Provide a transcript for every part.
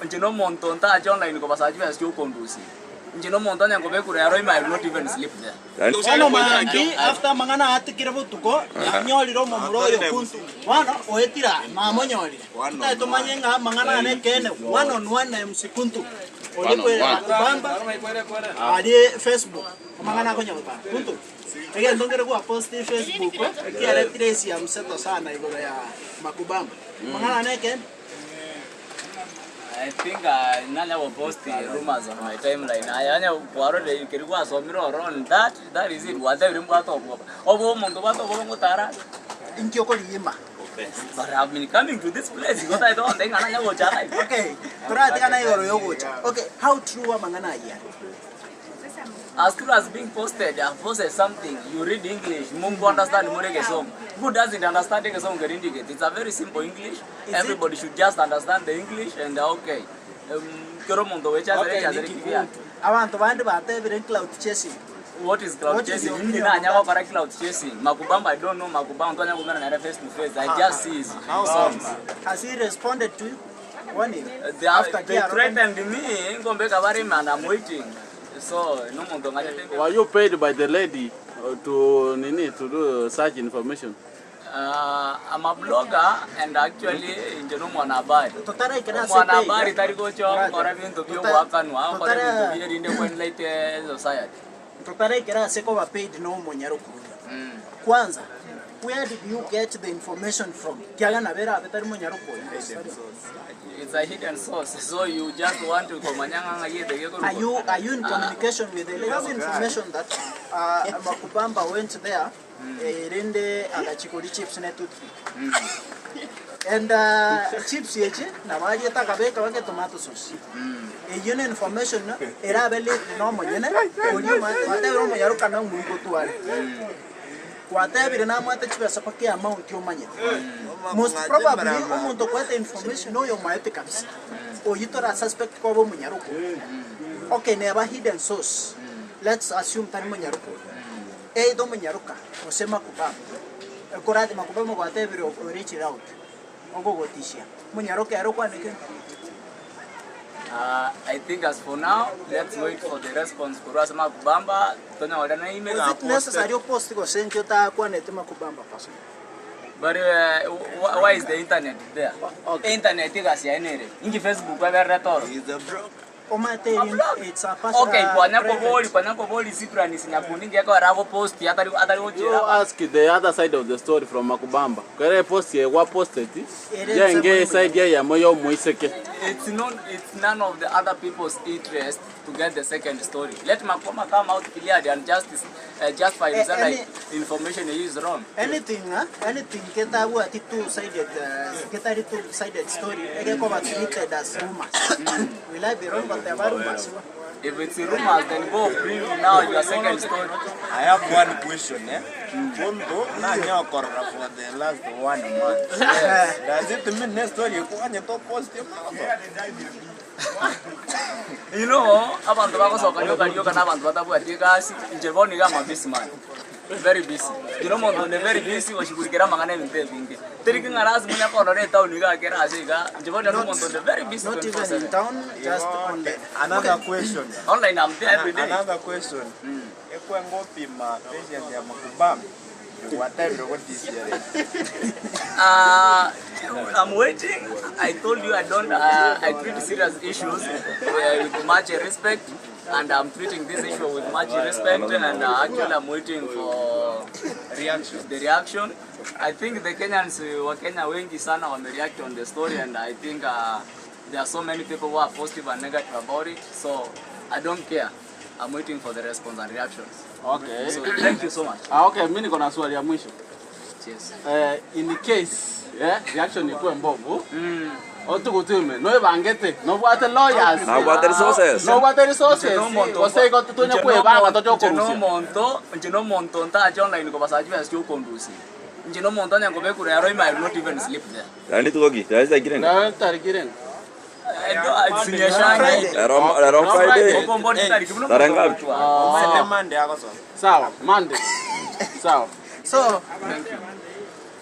Njino monto nta online ko basaji ya sio kondusi. Njino monto nyango be kure aro ima not even sleep there. Ono mangi after mangana atikira butuko nyoliro momuroyo kuntu. Wana oetira mamonyoli. Na to manyenga mangana ne kene one on one MC Kuntu. Olikwe Macubamba. Ali Facebook. Mangana ko nyolpa. Kuntu. Ege ndongere ko post Facebook ko kiara trace ya mseto sana igoro ya Macubamba. Mangana ne kene I think nanya will post rumors on my timeline. Anya kwaro de kirikwa so miro on that is it. Whatever mbato obo. Obo monto bato obo ngotara. Inkyoko liyimba. But I've been coming to this place because I don't think nanya go chara. Okay. Tora tika na yoro yogocha. Okay, how true mangana here? As true as being posted, I posted something. You read English, Mungu understand Murege song. Who doesn't understand the song indicate? It's a very simple English. Everybody should just understand the English and okay. Abantu bandi batebire cloud chasing. What is cloud chasing? Cloud chasing. Macubamba, I don't know Macubamba face to face. I just see his songs. Has he responded to you? They threatened me, and I'm waiting. So, no more. Were you paid by the lady to do such information? I'm a blogger and actually in the room on a bar. Monabari Tarigocho, or having to be Wakanwa, or having to be in the one later society. Totare kera seko paid no monyaruku. Kwanza, where did you get the information from? Kiagana vera betari monyaruku. It's a hidden source, so you just want to Are you in communication with the lady? Information that Macubamba went there, rende agachikori chips na tutu. And chips yeche na waje takabeka wake tomato sauce. You know information na era bele no monyene oniyo mate ro monyaruka na mungu tuale. Whatever na mate chips sapaki amount yo manye. Most probably umuntu kwete information no yo maete kabisa. O yitora suspect kwa bo munyaruko. Okay, never hidden source. Let's assume tani munyaruko. Do munyaruka osema Macubamba. Korati Macubamba whatever reach it out. Ongo gotishia. Munyaruka yaro kwa neke. I think as for now, let's wait for the response for us Macubamba. Tonya wadana email. Is it necessary to post ko send you ta kwa nete Macubamba person? But why is the internet there? Okay. Internet is there. In Facebook, it's a bro. It's a person. Okay, post. You ask the other side of the story from Macubamba. Kare post ye what posted it? It's none of the other people's interest to get the second story. Let Macubamba come out clearly and justify himself like information he is wrong. Anything ketabu two-sided story. Treated as rumors. Will I be wrong? But there are rumors. If it's rumors, then go bring now your second story. I have one question. Kuntu na nyoko for the last 1 month. Does it mean next story you to post him? You know, abantu bakosoka nyoka na abantu batabuatikasi njeboni kama busy man. Very busy. You know, Mondo very busy washikulikira mangana vingi. Terikinga lazima nyako na town niga kera asika. Njeboni Mondo very busy. Not even in town, just online. Another question. Online I'm there every day. Another question. Ekwe ngopi ma patient ya Macubamba. What time do what this year? I'm waiting. I told you I treat serious issues with much respect, and I'm treating this issue with much respect, and actually I'm waiting for the reaction. I think the Kenyans wa Kenya wengi sana wamereact on the story, and I think there are so many people who are positive and negative about it, so I don't care. I'm waiting for the response and reactions. Okay. So thank you so much. Okay, mimi niko na swali ya mwisho. Cheers. In case, reaction ikuwe mbovu. Otugutume, no bangete, no bwate lawyers. No bwate resources. No bwate resources. Kose ko tutonya kwe banga tocho korusi. Njino monto nta online ko basaji ya sio kondusi. Njino monto nyango be kure yaro ima not even sleep there. Dani tugogi, taweza kiren. Na tarikiren. Around Friday. Tarangapi. Monday ako so. Sawa, Monday. Sawa. So,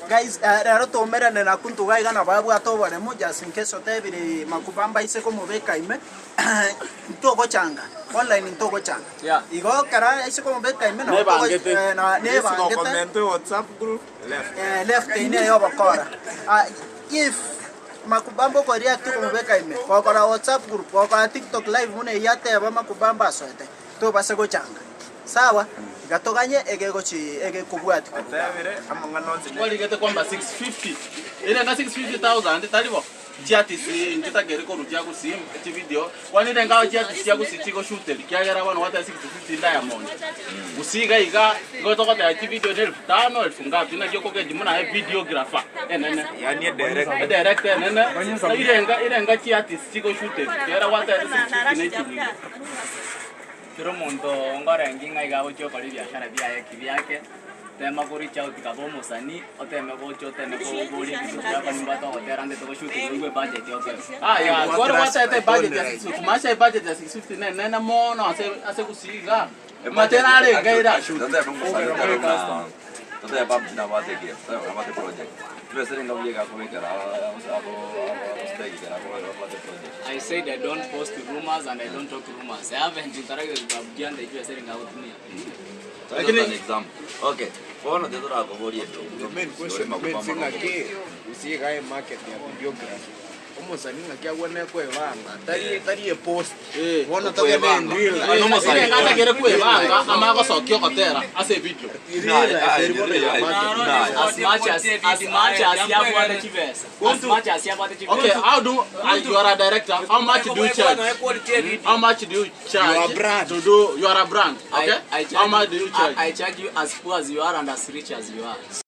Guys, rero tomera na Kuntu gaiga na babu atobone moja in case otebiri Macubamba ise como beka ime ntoko changa online ntoko changa Yeah. Igo kara ise como beka ime na Yes, go comment WhatsApp group left ine yo bakora. If Macubamba ko react como beka ime ko kora WhatsApp group ko kora TikTok live mune yate ba Macubamba soete to base go changa sawa gatoganye ege kubwati atavire amangano Wali gete kwamba 650. Ile nga 650,000 talibo. Chiati si njita gere ko rutia ku sim ti video. Wani denga chiati sia ku sitiko shooter. Kiagera wana wata 650 diamond. Usiga iga goto ko ta video del tano el funga tina joko ke dimuna videographer. Enene. yani direct Director enene. Ile nga chiati sitiko shooter. Kiagera wata 650 Kiro muntu ngorenginga igabo cyo kuri biashara byaye kibyake tema kuri chao tikabo musani oteme bocho tene ko buri kisya kwa nyumba to hoterande to shoot ngwe budget yoke ya kwa wata ete budget ya 650 masha budget ya 650 nena mono ase kusiga materiale gaira Tata bab na wate kia, tata wate project. Lu sering kau jaga kau ikut apa stay kita apa project. I said I don't post rumors and I don't talk rumors. I haven't interacted with Abdian that you are saying out to me. Lakini an example. Okay. Kau nak jatuh aku boleh itu. the main question singa ke usiga market ya videography umusani ngakia wone ko evanga tari post wona to get in real Ile ngata gere ku ebanga amago sokyo kotera ase video. As much as you have what the chivesa. As much as you have what the chivesa. Okay, how do you are a director? How much do you charge? How much do you charge? You are a brand. To do you are a brand. Okay? I charge How much do you charge? I charge you as poor as you are and as rich as you are.